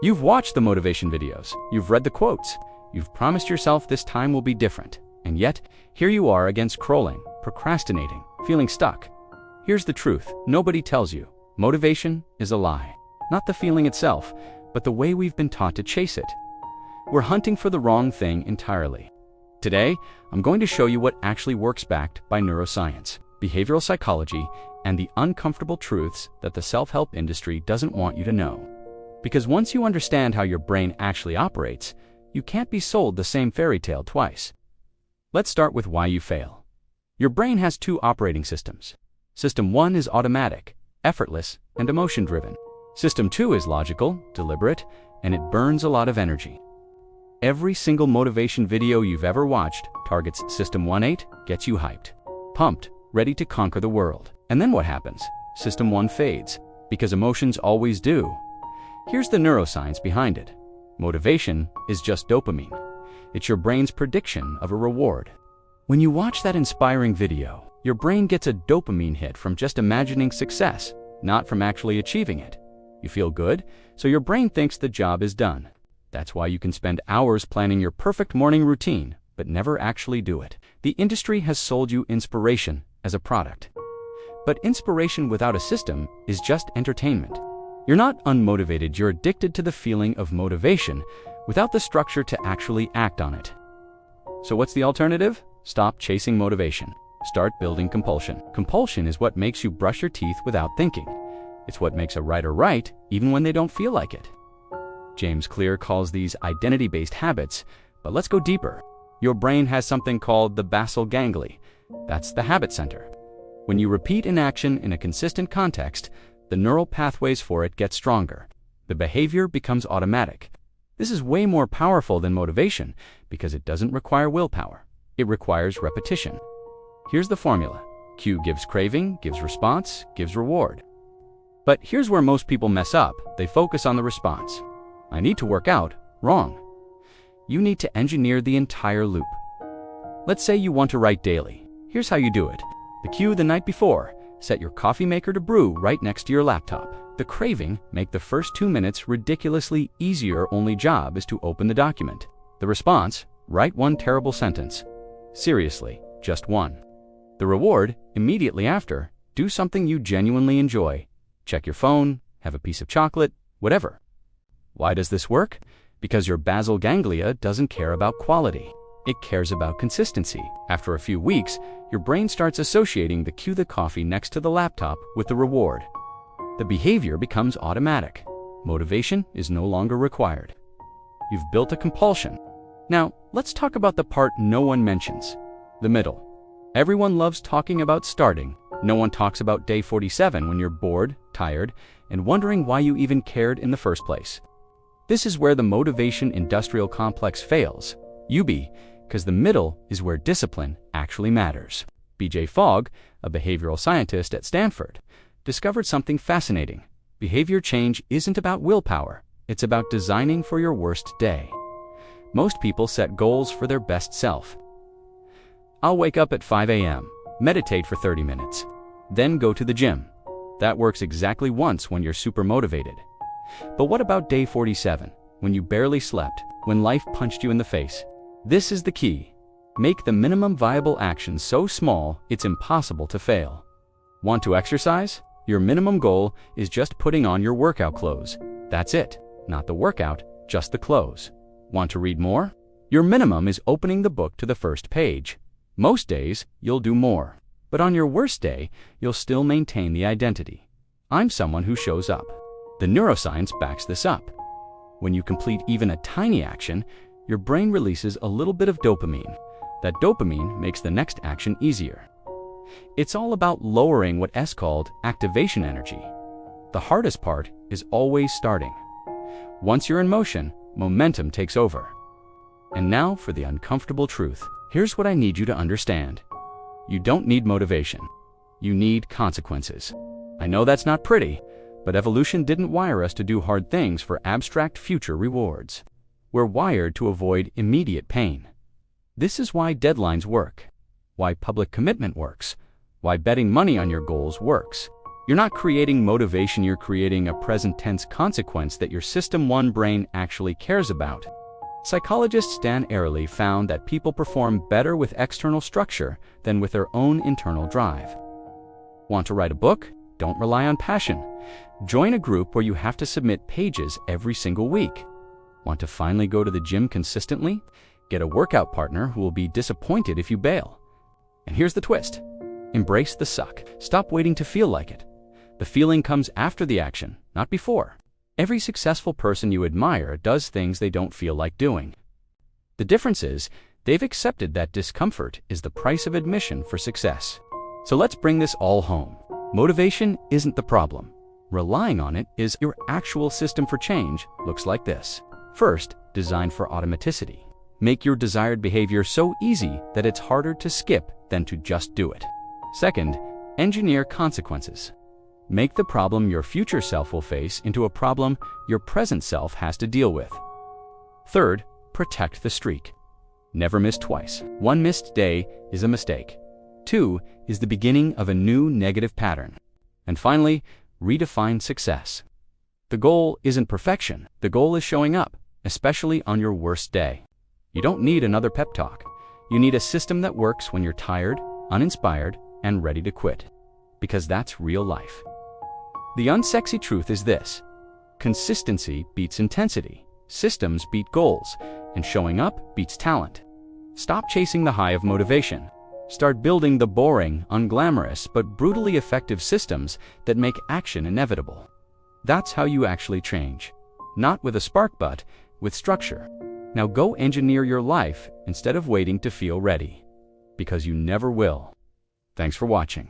You've watched the motivation videos, you've read the quotes, you've promised yourself this time will be different, and yet, here you are again scrolling, procrastinating, feeling stuck. Here's the truth, nobody tells you. Motivation is a lie. Not the feeling itself, but the way we've been taught to chase it. We're hunting for the wrong thing entirely. Today, I'm going to show you what actually works backed by neuroscience, behavioral psychology, and the uncomfortable truths that the self-help industry doesn't want you to know. Because once you understand how your brain actually operates, you can't be sold the same fairy tale twice. Let's start with why you fail. Your brain has two operating systems. System 1 is automatic, effortless, and emotion-driven. System 2 is logical, deliberate, and it burns a lot of energy. Every single motivation video you've ever watched targets System 1-8, gets you hyped, pumped, ready to conquer the world. And then what happens? System 1 fades, because emotions always do. Here's the neuroscience behind it. Motivation is just dopamine. It's your brain's prediction of a reward. When you watch that inspiring video, your brain gets a dopamine hit from just imagining success, not from actually achieving it. You feel good, so your brain thinks the job is done. That's why you can spend hours planning your perfect morning routine, but never actually do it. The industry has sold you inspiration as a product. But inspiration without a system is just entertainment. You're not unmotivated, you're addicted to the feeling of motivation without the structure to actually act on it. So what's the alternative? Stop chasing motivation. Start building compulsion. Compulsion is what makes you brush your teeth without thinking. It's what makes a writer write even when they don't feel like it. James Clear calls these identity-based habits, but let's go deeper. Your brain has something called the basal ganglia. That's the habit center. When you repeat an action in a consistent context, the neural pathways for it get stronger. The behavior becomes automatic. This is way more powerful than motivation because it doesn't require willpower. It requires repetition. Here's the formula. Cue gives craving, gives response, gives reward. But here's where most people mess up. They focus on the response. I need to work out. Wrong. You need to engineer the entire loop. Let's say you want to write daily. Here's how you do it. The cue the night before. Set your coffee maker to brew right next to your laptop. The craving, make the first 2 minutes ridiculously easier. Only job is to open the document. The response, write one terrible sentence. Seriously, just one. The reward, immediately after, do something you genuinely enjoy. Check your phone, have a piece of chocolate, whatever. Why does this work? Because your basal ganglia doesn't care about quality. It cares about consistency. After a few weeks, your brain starts associating the cue the coffee next to the laptop with the reward. The behavior becomes automatic. Motivation is no longer required. You've built a compulsion. Now, let's talk about the part no one mentions, the middle. Everyone loves talking about starting. No one talks about day 47 when you're bored, tired, and wondering why you even cared in the first place. This is where the motivation industrial complex fails. Because the middle is where discipline actually matters. B.J. Fogg, a behavioral scientist at Stanford, discovered something fascinating. Behavior change isn't about willpower. It's about designing for your worst day. Most people set goals for their best self. I'll wake up at 5 a.m., meditate for 30 minutes, then go to the gym. That works exactly once when you're super motivated. But what about day 47, when you barely slept, when life punched you in the face? This is the key. Make the minimum viable action so small it's impossible to fail. Want to exercise? Your minimum goal is just putting on your workout clothes. That's it. Not the workout, just the clothes. Want to read more? Your minimum is opening the book to the first page. Most days, you'll do more. But on your worst day, you'll still maintain the identity. I'm someone who shows up. The neuroscience backs this up. When you complete even a tiny action, your brain releases a little bit of dopamine. That dopamine makes the next action easier. It's all about lowering what is called activation energy. The hardest part is always starting. Once you're in motion, momentum takes over. And now for the uncomfortable truth. Here's what I need you to understand. You don't need motivation. You need consequences. I know that's not pretty, but evolution didn't wire us to do hard things for abstract future rewards. We're wired to avoid immediate pain. This is why deadlines work, why public commitment works, why betting money on your goals works. You're not creating motivation, you're creating a present tense consequence that your System 1 brain actually cares about. Psychologist Stan Ehrlich found that people perform better with external structure than with their own internal drive. Want to write a book? Don't rely on passion. Join a group where you have to submit pages every single week. Want to finally go to the gym consistently? Get a workout partner who will be disappointed if you bail. And here's the twist. Embrace the suck. Stop waiting to feel like it. The feeling comes after the action, not before. Every successful person you admire does things they don't feel like doing. The difference is, they've accepted that discomfort is the price of admission for success. So let's bring this all home. Motivation isn't the problem. Relying on it is. Your actual system for change looks like this. First, design for automaticity. Make your desired behavior so easy that it's harder to skip than to just do it. Second, engineer consequences. Make the problem your future self will face into a problem your present self has to deal with. Third, protect the streak. Never miss twice. One missed day is a mistake. 2 is the beginning of a new negative pattern. And finally, redefine success. The goal isn't perfection. The goal is showing up, especially on your worst day. You don't need another pep talk. You need a system that works when you're tired, uninspired, and ready to quit. Because that's real life. The unsexy truth is this: consistency beats intensity, systems beat goals, and showing up beats talent. Stop chasing the high of motivation. Start building the boring, unglamorous, but brutally effective systems that make action inevitable. That's how you actually change. Not with a spark, but with structure. Now go engineer your life instead of waiting to feel ready. Because you never will. Thanks for watching.